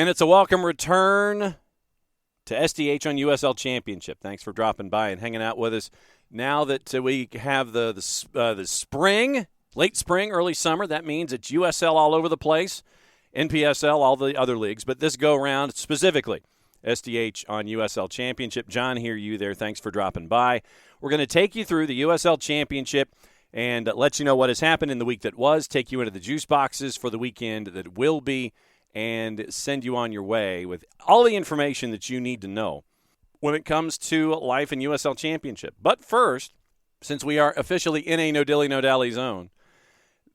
And it's a welcome return to SDH on USL Championship. Thanks for dropping by and hanging out with us. Now that we have the spring, late spring, early summer, that means it's USL all over the place, NPSL, all the other leagues. But this go-round, specifically, SDH on USL Championship. John, hear you there. Thanks for dropping by. We're going to take you through the USL Championship and let you know what has happened in the week that was, take you into the juice boxes for the weekend that will be, and send you on your way with all the information that you need to know when it comes to life in USL Championship. But first, since we are officially in a no-dilly, no-dally zone,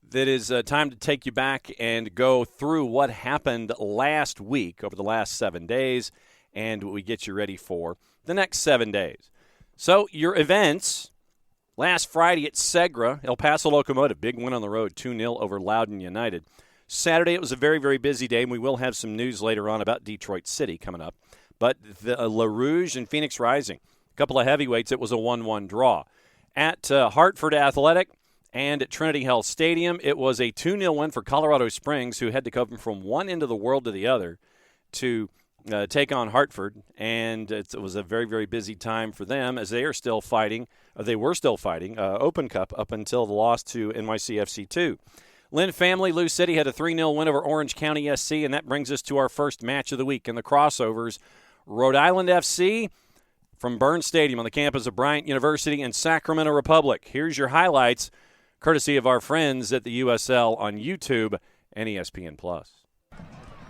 that is time to take you back and go through what happened last week over the last 7 days, and we get you ready for the next 7 days. So your events, last Friday at Segra, El Paso Locomotive, big win on the road, 2-0 over Loudoun United. Saturday, it was a very, very busy day, and we will have some news later on about Detroit City coming up. But the La Rouge and Phoenix Rising, a couple of heavyweights, it was a 1-1 draw. At Hartford Athletic and at Trinity Health Stadium, it was a 2-0 win for Colorado Springs, who had to come from one end of the world to the other to take on Hartford. And it was a very, very busy time for them as they are still fighting. They were still fighting Open Cup up until the loss to NYCFC 2. Lynn Family, Lou City had a 3-0 win over Orange County SC, and that brings us to our first match of the week in the crossovers. Rhode Island FC from Burns Stadium on the campus of Bryant University and Sacramento Republic. Here's your highlights, courtesy of our friends at the USL on YouTube and ESPN+.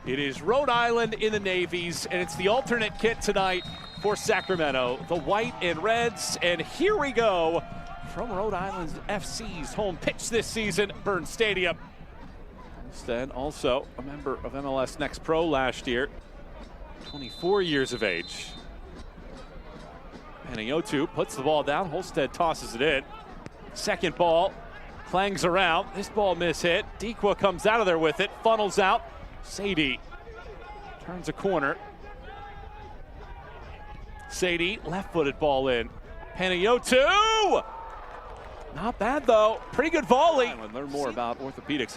It is Rhode Island in the navies, and it's the alternate kit tonight for Sacramento. The white and reds, and here we go. From Rhode Island FC's home pitch this season, Burns Stadium. Instead, also a member of MLS Next Pro last year, 24 years of age. Panayotu puts the ball down. Holstead tosses it in. Second ball clangs around. This ball mishit. Dikwa comes out of there with it, funnels out. Sadie turns a corner. Sadie, left-footed ball in. Panayotu! Not bad, though. Pretty good volley. Learn more about orthopedics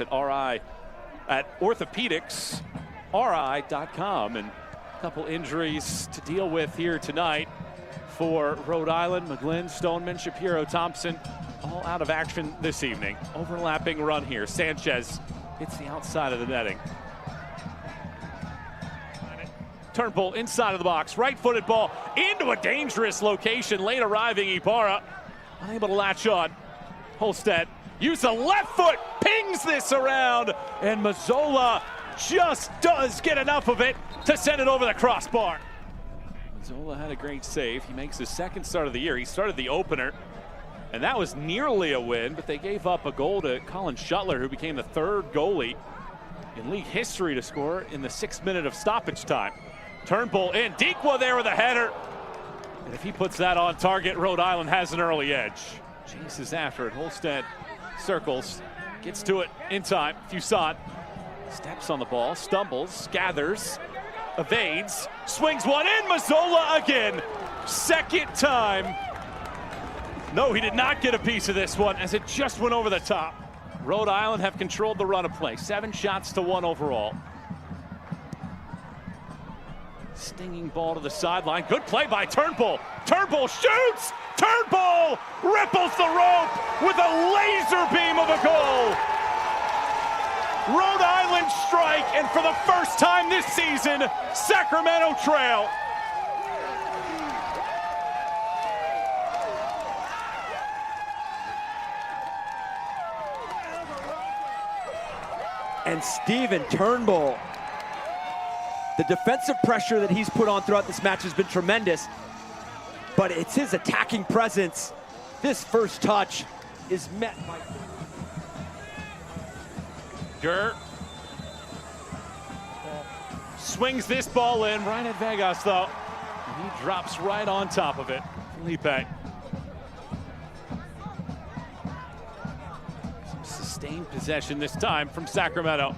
at orthopedicsri.com. And a couple injuries to deal with here tonight for Rhode Island. McGlynn, Stoneman, Shapiro, Thompson, all out of action this evening. Overlapping run here. Sanchez hits the outside of the netting. Turnbull inside of the box. Right-footed ball into a dangerous location. Late arriving Ibarra. Unable to latch on. Holstead use the left foot, pings this around, and Mazzola just does get enough of it to send it over the crossbar. Mazzola had a great save. He makes his second start of the year. He started the opener, and that was nearly a win, but they gave up a goal to Colin Shuttler, who became the third goalie in league history to score in the 6th minute of stoppage time. Turnbull in, Dikwa there with a header. And if he puts that on target, Rhode Island has an early edge. Chases after it. Holstead circles, gets to it in time. Fusant steps on the ball, stumbles, gathers, evades, swings one in. Mazzola again. Second time. No, he did not get a piece of this one as it just went over the top. Rhode Island have controlled the run of play. 7 shots to 1 overall. Stinging ball to the sideline. Good play by Turnbull. Turnbull shoots! Turnbull ripples the rope with a laser beam of a goal. Rhode Island strike, and for the first time this season, Sacramento trail. And Steven Turnbull. The defensive pressure that he's put on throughout this match has been tremendous, but it's his attacking presence. This first touch is met by Gurr swings this ball in right at Vegas, though. And he drops right on top of it. Felipe. Some sustained possession this time from Sacramento.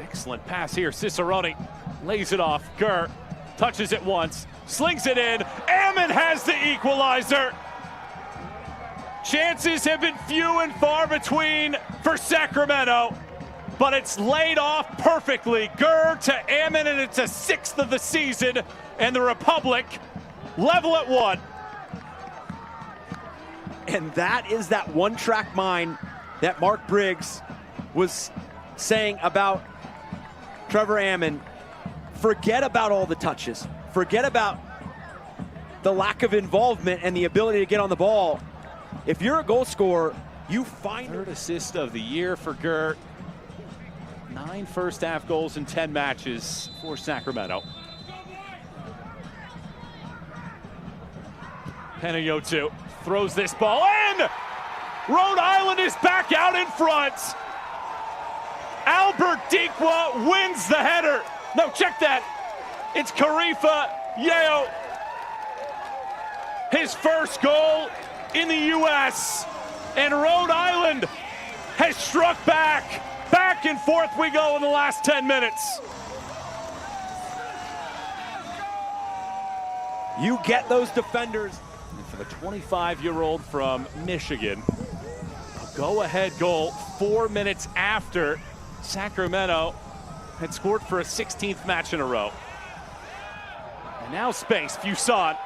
Excellent pass here. Cicerone lays it off. Gurr touches it once, slings it in. Ammon has the equalizer. Chances have been few and far between for Sacramento. but it's laid off perfectly. Gurr to Ammon, and it's a 6th of the season, and the Republic level at 1. And that is that one-track mind that Mark Briggs was saying about Trevor Ammon. Forget about all the touches. Forget about the lack of involvement and the ability to get on the ball. If you're a goal scorer, you find 3rd assist of the year for Gurr. 9 first-half goals in 10 matches for Sacramento. Panayotou throws this ball in! Rhode Island is back out in front! Albert Dikwa wins the header. No, check that. It's Karifa Yeo. His first goal in the U.S. And Rhode Island has struck back. Back and forth we go in the last 10 minutes. You get those defenders. And for the 25-year-old from Michigan, a go-ahead goal 4 minutes after Sacramento had scored for a 16th match in a row. And now space, Fuson.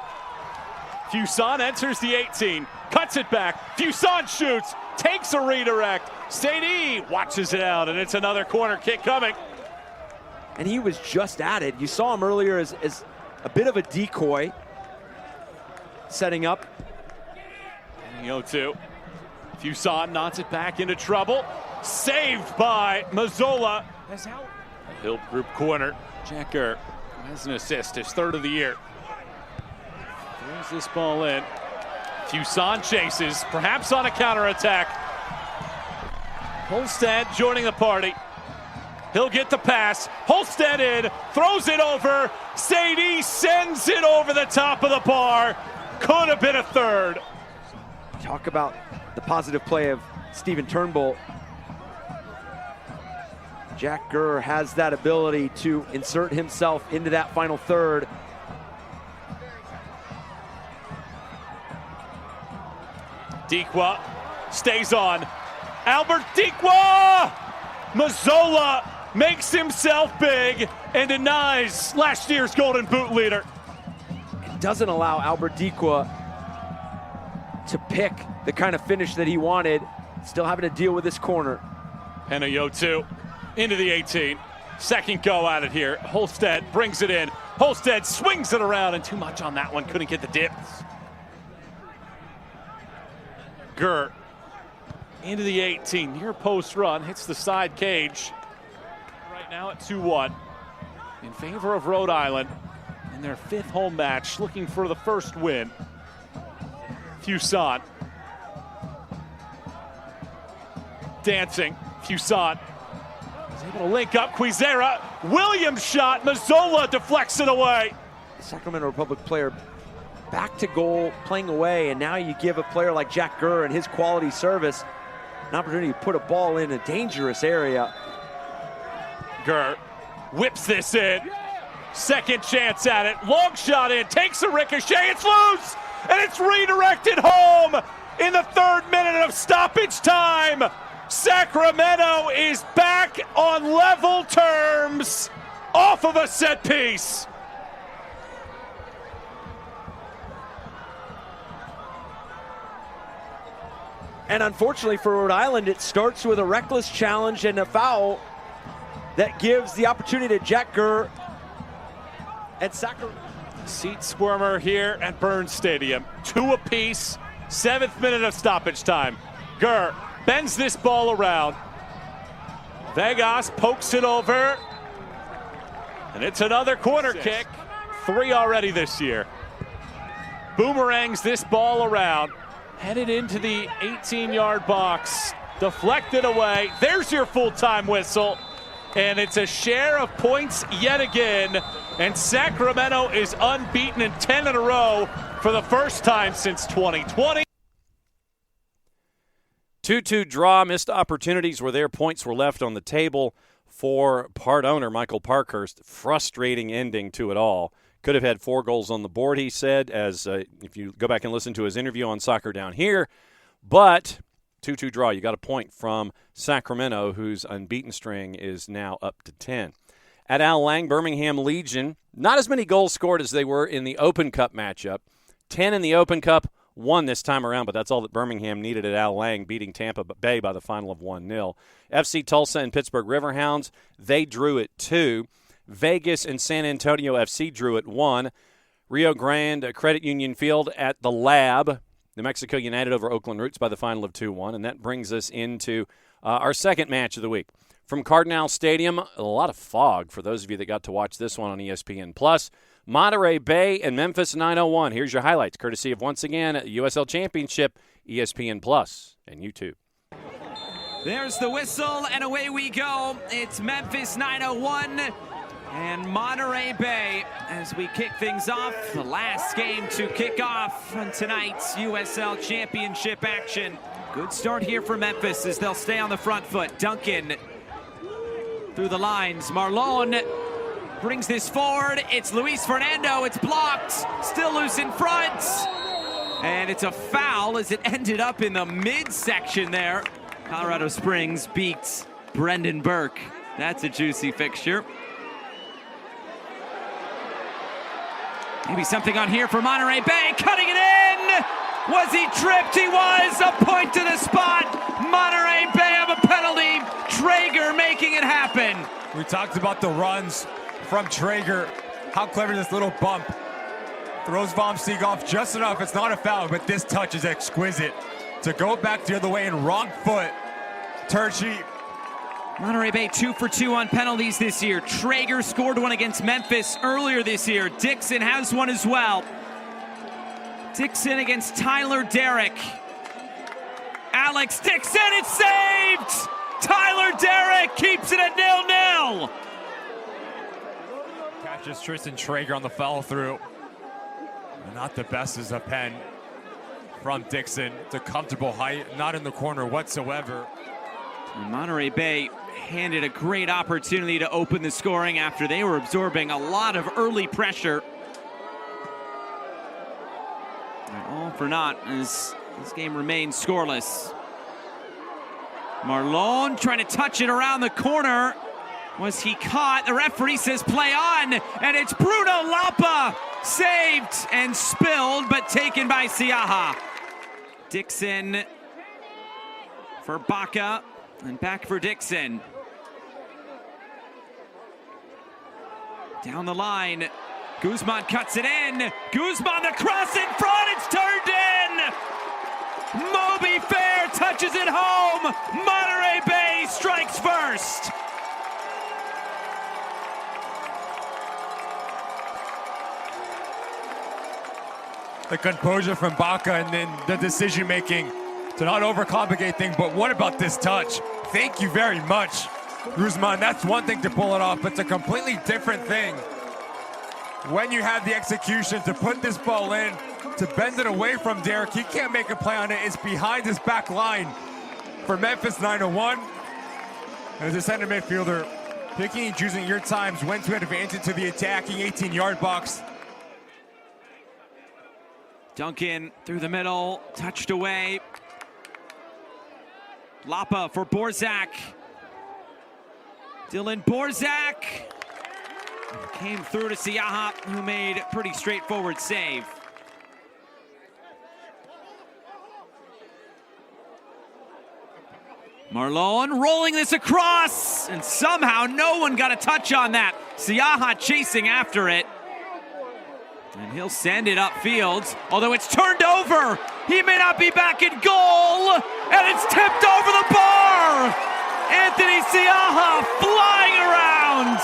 Fuson enters the 18, cuts it back. Fuson shoots, takes a redirect. Sadie watches it out, and it's another corner kick coming. And he was just at it. You saw him earlier as a bit of a decoy, setting up. Panayotou. Fuson nods it back into trouble. Saved by Mazzola. A Hill group corner. Jack Gurr has an assist, his 3rd of the year. Throws this ball in. Fuson chases, perhaps on a counterattack. Holstead joining the party. He'll get the pass. Holstead in, throws it over. Sadie sends it over the top of the bar. Could have been a 3rd. Talk about the positive play of Stephen Turnbull. Jack Gurr has that ability to insert himself into that final 3rd. Dikwa stays on. Albert Dikwa! Mazzola makes himself big and denies last year's Golden Boot leader. It doesn't allow Albert Dikwa to pick the kind of finish that he wanted. Still having to deal with this corner. Panayotou into the 18. Second go at it here. Holstead brings it in. Holstead swings it around, and too much on that one. Couldn't get the dip. Gurr into the 18. Near post run. Hits the side cage. Right now at 2-1. In favor of Rhode Island in their 5th home match. Looking for the first win. Fuson. Dancing. Fuson is able to link up. Quizera. Williams shot. Mazzola deflects it away. Sacramento Republic player back to goal, playing away, and now you give a player like Jack Gurr and his quality service an opportunity to put a ball in a dangerous area. Gurr whips this in. Second chance at it. Long shot in. Takes a ricochet. It's loose. And it's redirected home in the 3rd minute of stoppage time. Sacramento is back on level terms off of a set piece. And unfortunately for Rhode Island, it starts with a reckless challenge and a foul that gives the opportunity to Jack Gurr and Sacramento. Seat squirmer here at Burns Stadium. 2 apiece, 7th minute of stoppage time. Gurr bends this ball around. Vegas pokes it over. And it's another corner kick. 3 already this year. Boomerangs this ball around. Headed into the 18-yard box. Deflected away. There's your full-time whistle. And it's a share of points yet again. And Sacramento is unbeaten in 10 in a row for the first time since 2020. 2-2 draw. Missed opportunities where their points were left on the table for part owner Michael Parkhurst. Frustrating ending to it all. Could have had 4 goals on the board, he said, as if you go back and listen to his interview on Soccer Down Here. But 2-2 draw. You got a point from Sacramento, whose unbeaten string is now up to 10. At Al Lang, Birmingham Legion, not as many goals scored as they were in the Open Cup matchup. 10 in the Open Cup, 1 this time around, but that's all that Birmingham needed at Al Lang, beating Tampa Bay by the final of 1-0. FC Tulsa and Pittsburgh Riverhounds, they drew at 2. Vegas and San Antonio FC drew at 1. Rio Grande Credit Union Field at the Lab, New Mexico United over Oakland Roots by the final of 2-1, and that brings us into our second match of the week. From Cardinal Stadium, a lot of fog for those of you that got to watch this one on ESPN+. Monterey Bay and Memphis 901. Here's your highlights, courtesy of, once again, USL Championship, ESPN+, and YouTube. There's the whistle, and away we go. It's Memphis 901 and Monterey Bay as we kick things off. The last game to kick off on tonight's USL Championship action. Good start here for Memphis as they'll stay on the front foot. Duncan through the lines. Marlon brings this forward. It's Luis Fernando. It's blocked. Still loose in front. And it's a foul as it ended up in the midsection there. Colorado Springs beats Brendan Burke. That's a juicy fixture. Maybe something on here for Monterey Bay. Cutting it in. Was he tripped? He was. A point to the spot. Monterey Bay have a penalty. Traeger making it happen. We talked about the runs from Traeger. How clever this little bump. Throws Vom Sieg off just enough. It's not a foul, but this touch is exquisite. To go back the other way and wrong foot. Turchi. Monterey Bay 2 for 2 on penalties this year. Traeger scored one against Memphis earlier this year. Dixon has one as well. Dixon against Tyler Derrick. Alex Dixon, it's saved! Tyler Derrick keeps it at 0-0. Catches Tristan Traeger on the follow through. Not the best as a pen from Dixon. It's a comfortable height, not in the corner whatsoever. And Monterey Bay handed a great opportunity to open the scoring after they were absorbing a lot of early pressure. And all for naught as this game remains scoreless. Marlon trying to touch it around the corner. Was he caught? The referee says play on, and it's Bruno Lapa. Saved and spilled, but taken by Siaha. Dixon for Baca, and back for Dixon. Down the line, Guzman cuts it in. Guzman, the cross in front, it's turned in! Moby Fair touches it home. Monterey Bay strikes first. The composure from Baca and then the decision making to not overcomplicate things. But what about this touch? Thank you very much, Guzman. That's one thing to pull it off, but it's a completely different thing when you have the execution to put this ball in, to bend it away from Derrick. He can't make a play on it. It's behind his back line for Memphis 901. As a center midfielder, picking and choosing your times when to advance into the attacking 18-yard box. Duncan through the middle, touched away. Lapa for Borzak. Dylan Borzak came through to Siaha, who made a pretty straightforward save. Marlon rolling this across, and somehow no one got a touch on that. Siaha chasing after it. And he'll send it upfield, although it's turned over. He may not be back in goal, and it's tipped over the bar. Anthony Siaha flying around.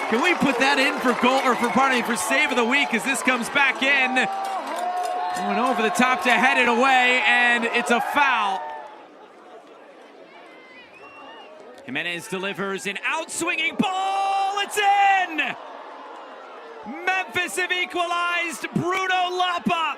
Can we put that in for goal, or for save of the week as this comes back in? Going over the top to head it away, and it's a foul. Jimenez delivers an out-swinging ball. It's in! Memphis have equalized. Bruno Lapa.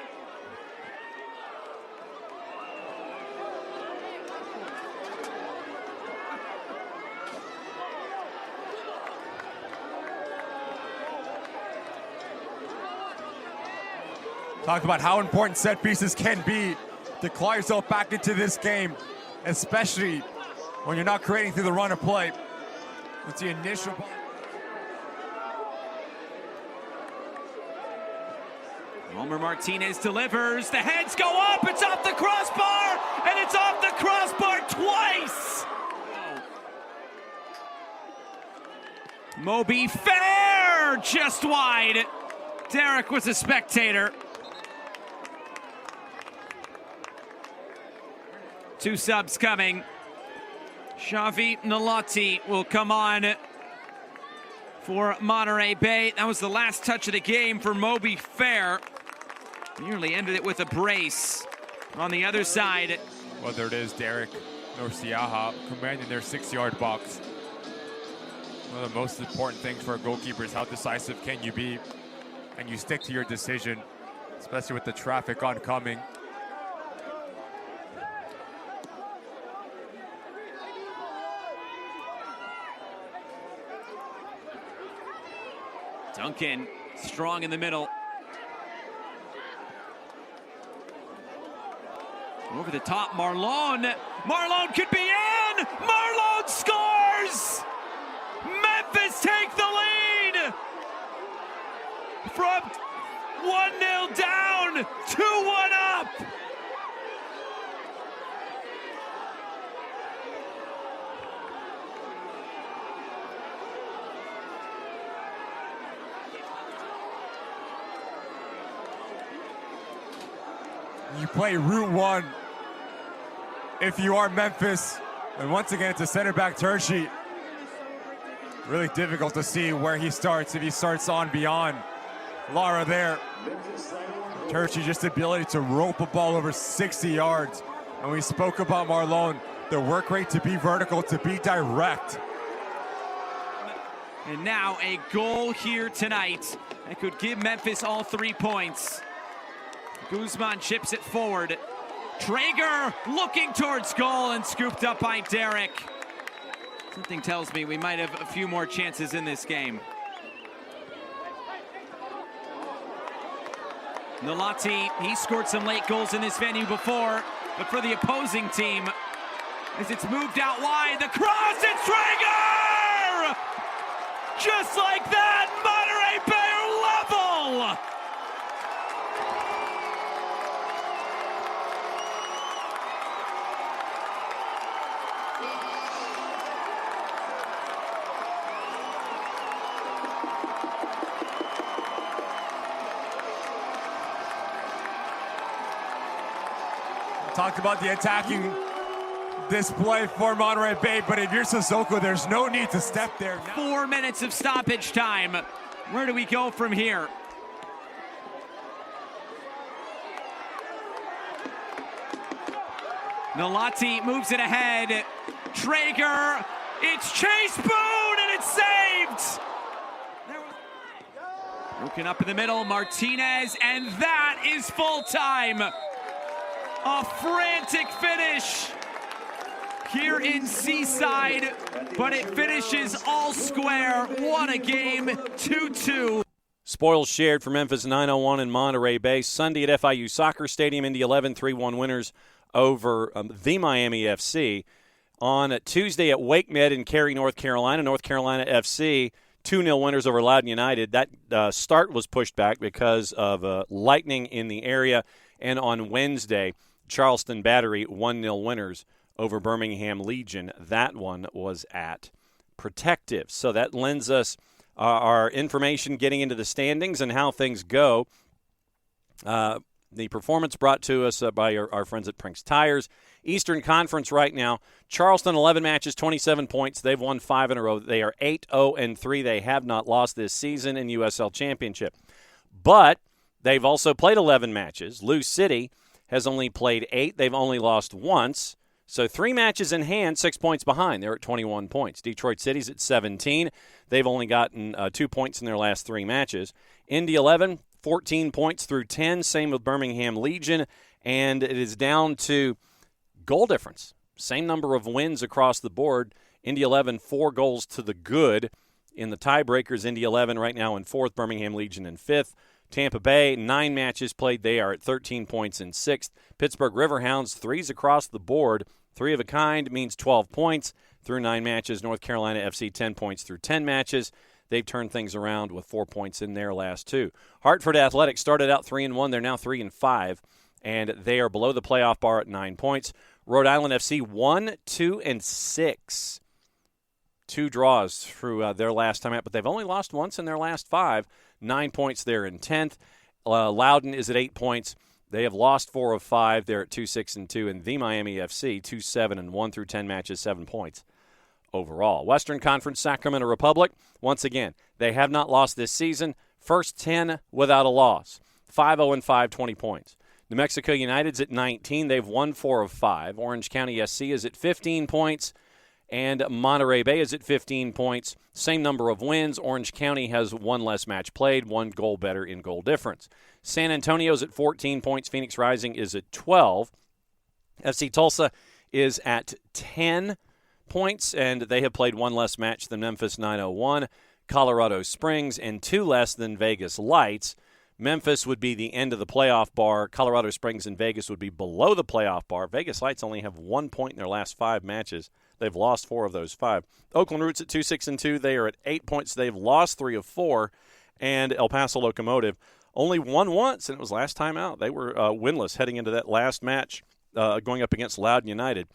Talk about how important set pieces can be to claw yourself back into this game, especially when you're not creating through the run of play. It's the initial. Homer Martinez delivers. The heads go up. It's off the crossbar, and it's off the crossbar twice. Moby Fair just wide. Derek was a spectator. 2 subs coming. Xavi Nalati will come on for Monterey Bay. That was the last touch of the game for Moby Fair. Nearly ended it with a brace. On the other side, Whether it is Derek or Siaha commanding their 6-yard box. One of the most important things for a goalkeeper is how decisive can you be, and you stick to your decision, especially with the traffic oncoming. Duncan strong in the middle. Over the top, Marlon. Marlon could be in! Marlon scores! Memphis take the lead! From 1-0 down, 2-1 up! You play Route 1 if you are Memphis. And once again, it's a center back Tershi. Really difficult to see where he starts, if he starts on beyond Lara there. Tershi, just the ability to rope a ball over 60 yards. And we spoke about Marlon, the work rate to be vertical, to be direct. And now a goal here tonight that could give Memphis all 3 points. Guzman chips it forward. Traeger looking towards goal and scooped up by Derek. Something tells me we might have a few more chances in this game. Nalati, he scored some late goals in this venue before, but for the opposing team, as it's moved out wide, the cross, it's Traeger! Just like that, Monterey Bay are level! Talked about the attacking display for Monterey Bay, but if you're Sissoko, there's no need to step there. 4 minutes of stoppage time. Where do we go from here? Nalati moves it ahead. Traeger, it's Chase Boone, and it's saved! Broken up in the middle, Martinez, and that is full time. A frantic finish here in Seaside, but it finishes all square. What a game, 2-2. Spoils shared for Memphis 901 and Monterey Bay. Sunday at FIU Soccer Stadium, Indy 11 3-1 winners over the Miami FC. On Tuesday at Wake Med in Cary, North Carolina FC, 2-0 winners over Loudoun United. That start was pushed back because of lightning in the area. And on Wednesday, Charleston Battery 1-0 winners over Birmingham Legion. That one was at Protective. So that lends us our information getting into the standings and how things go. The performance brought to us by our friends at Prinks Tires. Eastern Conference right now, Charleston 11 matches, 27 points. They've won 5 in a row. They are 8-0-3. They have not lost this season in USL Championship. But they've also played 11 matches. Lou City has only played 8. They've only lost once. So 3 matches in hand, 6 points behind. They're at 21 points. Detroit City's at 17. They've only gotten 2 points in their last 3 matches. Indy 11, 14 points through 10. Same with Birmingham Legion. And it is down to goal difference. Same number of wins across the board. Indy 11, 4 goals to the good. In the tiebreakers, Indy 11 right now in 4th, Birmingham Legion in 5th. Tampa Bay, 9 matches played. They are at 13 points in 6th. Pittsburgh Riverhounds, 3s across the board. 3 of a kind means 12 points through 9 matches. North Carolina FC, 10 points through 10 matches. They've turned things around with 4 points in their last 2. Hartford Athletics started out 3-1. They're now 3-5, and they are below the playoff bar at 9 points. Rhode Island FC, 1-2-6. 2 draws through their last time out, but they've only lost once in their last 5. 9 points there in 10th. Loudoun is at 8 points. They have lost 4 of 5. They're at 2-6-2. And the Miami FC, 2-7-1 through 10 matches, 7 points overall. Western Conference, Sacramento Republic, once again, they have not lost this season. First 10 without a loss. 5-0-5, 20 points. New Mexico United's at 19. They've won 4 of 5. Orange County SC is at 15 points. And Monterey Bay is at 15 points. Same number of wins. Orange County has 1 less match played, 1 goal better in goal difference. San Antonio's at 14 points. Phoenix Rising is at 12. FC Tulsa is at 10 points, and they have played 1 less match than Memphis 901, Colorado Springs, and 2 less than Vegas Lights. Memphis would be the end of the playoff bar. Colorado Springs and Vegas would be below the playoff bar. Vegas Lights only have 1 point in their last 5 matches. They've lost 4 of those 5. Oakland Roots at 2-6-2. They are at 8 points. They've lost 3 of 4. And El Paso Locomotive only won once, and it was last time out. They were winless heading into that last match going up against Loudoun United.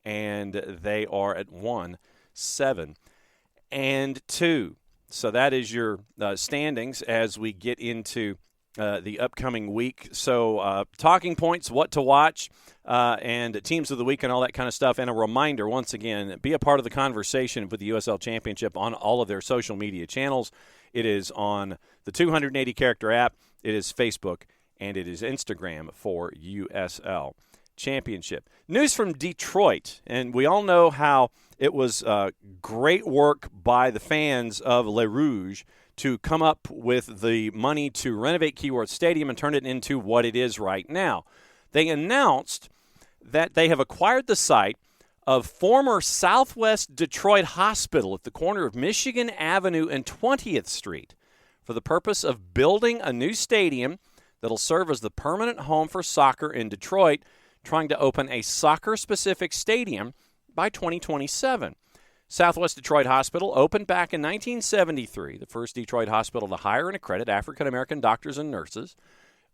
And they are at 1-7-2. So that is your standings as we get into the upcoming week. So talking points, what to watch, and teams of the week and all that kind of stuff. And a reminder, once again, be a part of the conversation with the USL Championship on all of their social media channels. It is on the 280-character app. It is Facebook, and it is Instagram for USL Championship. News from Detroit, and we all know how it was great work by the fans of Le Rouge to come up with the money to renovate Keyworth Stadium and turn it into what it is right now. They announced that they have acquired the site of former Southwest Detroit Hospital at the corner of Michigan Avenue and 20th Street for the purpose of building a new stadium that'll serve as the permanent home for soccer in Detroit, trying to open a soccer-specific stadium by 2027. Southwest Detroit Hospital opened back in 1973, the first Detroit hospital to hire and accredit African-American doctors and nurses.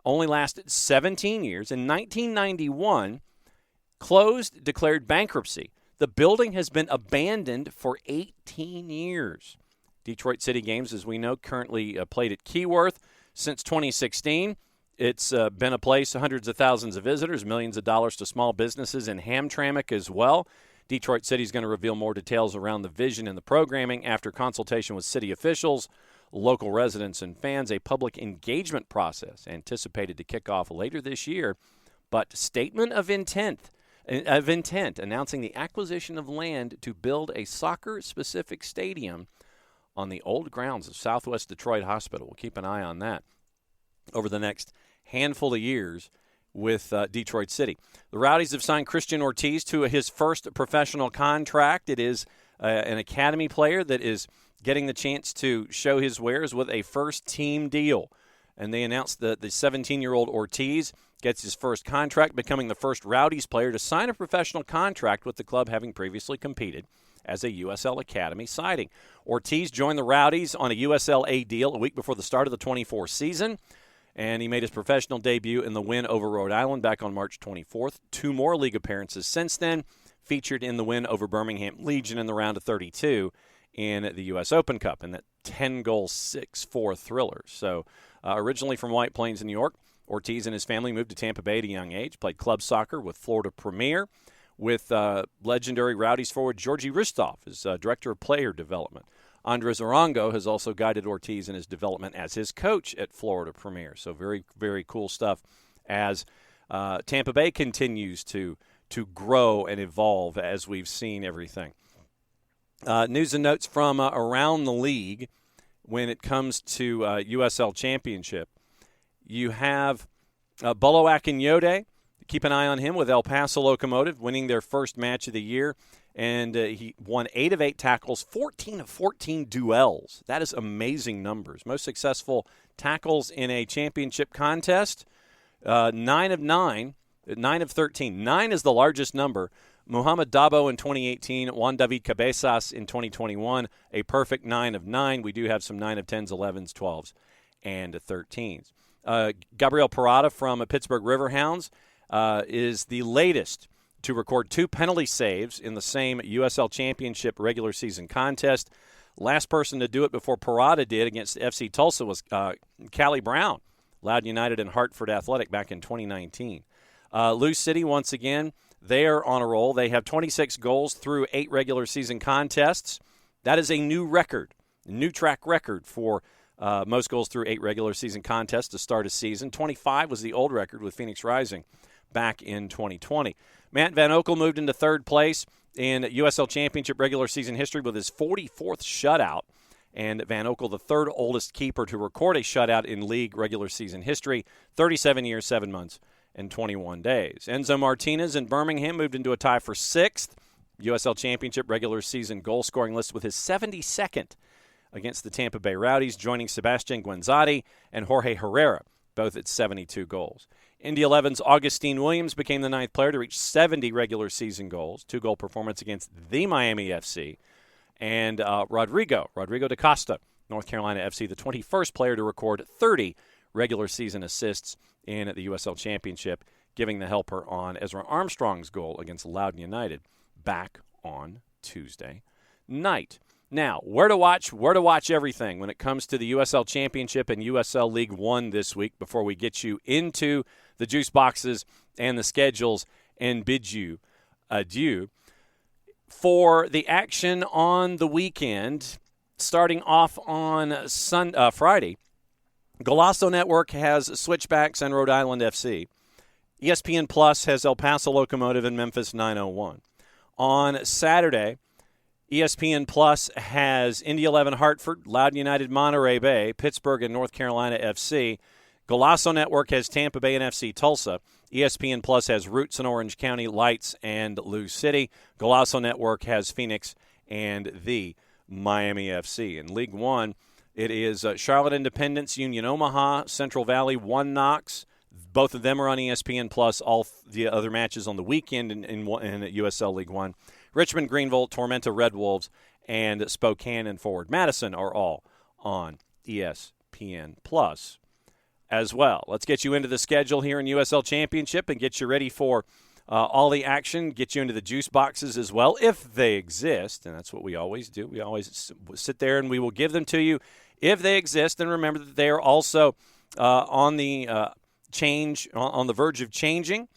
Only lasted 17 years. In 1991, closed, declared bankruptcy. The building has been abandoned for 18 years. Detroit City Games, as we know, currently played at Keyworth since 2016. It's been a place, hundreds of thousands of visitors, millions of dollars to small businesses in Hamtramck as well. Detroit City is going to reveal more details around the vision and the programming after consultation with city officials, local residents, and fans. A public engagement process anticipated to kick off later this year, but statement of intent announcing the acquisition of land to build a soccer-specific stadium on the old grounds of Southwest Detroit Hospital. We'll keep an eye on that over the next handful of years with Detroit City. The Rowdies have signed Christian Ortiz to his first professional contract. It is an academy player that is getting the chance to show his wares with a first-team deal. And they announced that the 17-year-old Ortiz gets his first contract, becoming the first Rowdies player to sign a professional contract with the club, having previously competed as a USL Academy sighting. Ortiz joined the Rowdies on a USL-A deal a week before the start of the 24 season, and he made his professional debut in the win over Rhode Island back on March 24th. 2 more league appearances since then, featured in the win over Birmingham Legion in the round of 32 in the U.S. Open Cup in that 10-goal, 6-4 thriller. So originally from White Plains, New York, Ortiz and his family moved to Tampa Bay at a young age, played club soccer with Florida Premier, with legendary Rowdies forward Georgie Ristov as Director of Player Development. Andres Arango has also guided Ortiz in his development as his coach at Florida Premier. So very, very cool stuff as Tampa Bay continues to grow and evolve as we've seen everything. News and notes from around the league when it comes to USL Championship. You have Bolo Akinyode. Keep an eye on him with El Paso Locomotive, winning their first match of the year And he won 8 of 8 tackles, 14 of 14 duels. That is amazing numbers. Most successful tackles in a championship contest, 9 of 9, 9 of 13. 9 is the largest number. Muhammad Dabo in 2018, Juan David Cabezas in 2021, a perfect 9 of 9. We do have some 9 of 10s, 11s, 12s, and 13s. Gabriel Parada from Pittsburgh Riverhounds is the latest to record 2 penalty saves in the same USL Championship regular season contest. Last person to do it before Parada did against FC Tulsa was Callie Brown, Loudoun United and Hartford Athletic back in 2019. Lou City, once again, they're on a roll. They have 26 goals through 8 regular season contests. That is a new record, new track record for most goals through 8 regular season contests to start a season. 25 was the old record with Phoenix Rising back in 2020. Matt Van Oekel moved into 3rd place in USL Championship regular season history with his 44th shutout. And Van Oekel, the 3rd oldest keeper to record a shutout in league regular season history, 37 years, 7 months, and 21 days. Enzo Martinez in Birmingham moved into a tie for 6th USL Championship regular season goal-scoring list with his 72nd against the Tampa Bay Rowdies, joining Sebastian Guenzati and Jorge Herrera, both at 72 goals. Indy 11's Augustine Williams became the 9th player to reach 70 regular season goals, 2-goal performance against the Miami FC. And Rodrigo da Costa, North Carolina FC, the 21st player to record 30 regular season assists in the USL Championship, giving the helper on Ezra Armstrong's goal against Loudoun United back on Tuesday night. Now, where to watch everything when it comes to the USL Championship and USL League One this week before we get you into the juice boxes and the schedules and bid you adieu. For the action on the weekend, starting off on Friday, Golasso Network has Switchbacks and Rhode Island FC. ESPN Plus has El Paso Locomotive and Memphis 901. On Saturday, ESPN Plus has Indy 11 Hartford, Loudoun United Monterey Bay, Pittsburgh and North Carolina FC. Golasso Network has Tampa Bay and FC Tulsa. ESPN Plus has Roots and Orange County, Lights and Lou City. Golasso Network has Phoenix and the Miami FC. In League One, it is Charlotte Independence, Union Omaha, Central Valley, One Knox. Both of them are on ESPN Plus. All the other matches on the weekend in USL League One. Richmond, Greenville, Tormenta Red Wolves, and Spokane and Forward Madison are all on ESPN Plus as well. Let's get you into the schedule here in USL Championship and get you ready for all the action, get you into the juice boxes as well, if they exist, and that's what we always do. We always sit there and we will give them to you if they exist, and remember that they are also on the on the verge of changing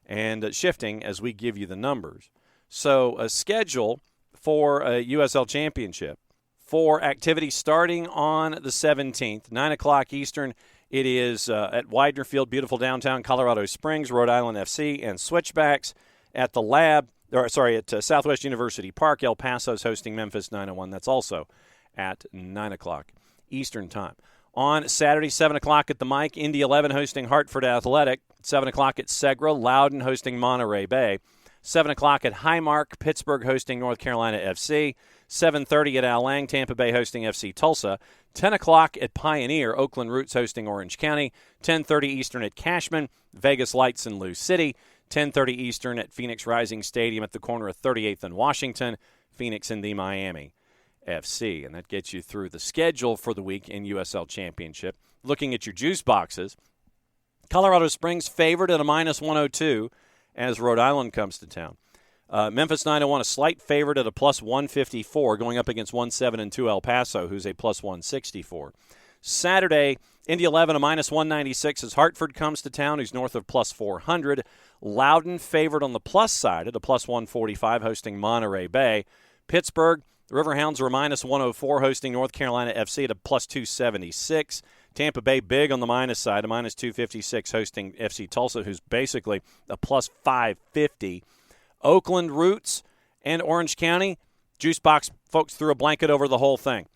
and shifting as we give you the numbers. So a schedule for a USL Championship for activity starting on the 17th, 9 o'clock Eastern. It is at Widener Field, beautiful downtown Colorado Springs, Rhode Island FC, and Switchbacks at the at Southwest University Park. El Paso's hosting Memphis 901. That's also at 9 o'clock Eastern time. On Saturday, 7 o'clock at the Mike, Indy 11 hosting Hartford Athletic. 7 o'clock at Segra, Loudoun hosting Monterey Bay. 7 o'clock at Highmark, Pittsburgh hosting North Carolina FC. 7:30 at Al Lang, Tampa Bay hosting FC Tulsa. 10 o'clock at Pioneer, Oakland Roots hosting Orange County. 10:30 Eastern at Cashman, Vegas Lights and Lou City. 10:30 Eastern at Phoenix Rising Stadium at the corner of 38th and Washington, Phoenix and the Miami FC. And that gets you through the schedule for the week in USL Championship. Looking at your juice boxes, Colorado Springs favored at a -102 as Rhode Island comes to town. Memphis 901, a slight favorite at a +154, going up against 1-7-2 El Paso, who's a +164. Saturday, Indy 11, a -196 as Hartford comes to town, who's north of +400. Loudoun favored on the plus side at a +145, hosting Monterey Bay. Pittsburgh, the Riverhounds are a -104, hosting North Carolina FC at a +276. Tampa Bay big on the minus side, a -256, hosting FC Tulsa, who's basically a +550. Oakland Roots and Orange County, juice box folks threw a blanket over the whole thing.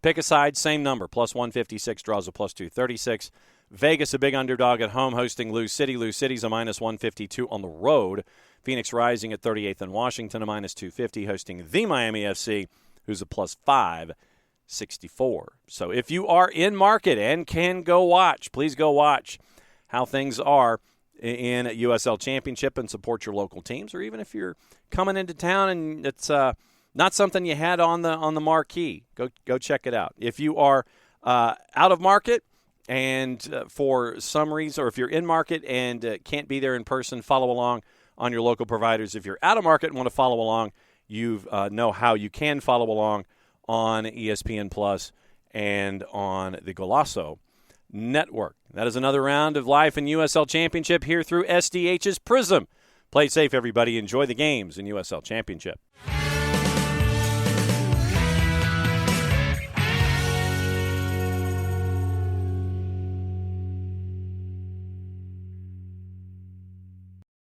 Pick a side, same number, +156, draws a +236. Vegas, a big underdog at home, hosting Lou City. Lou City's a -152 on the road. Phoenix Rising at 38th and Washington, a -250, hosting the Miami FC, who's a +564. So if you are in market and can go watch, please go watch how things are in USL Championship and support your local teams. Or even if you're coming into town and it's not something you had on the marquee, go check it out. If you are out of market and for some reason, or if you're in market and can't be there in person, follow along on your local providers. If you're out of market and want to follow along, you know how you can follow along on ESPN Plus and on the Golazo Network. That is another round of Life in USL Championship here through SDH's Prism. Play safe, everybody. Enjoy the games in USL Championship.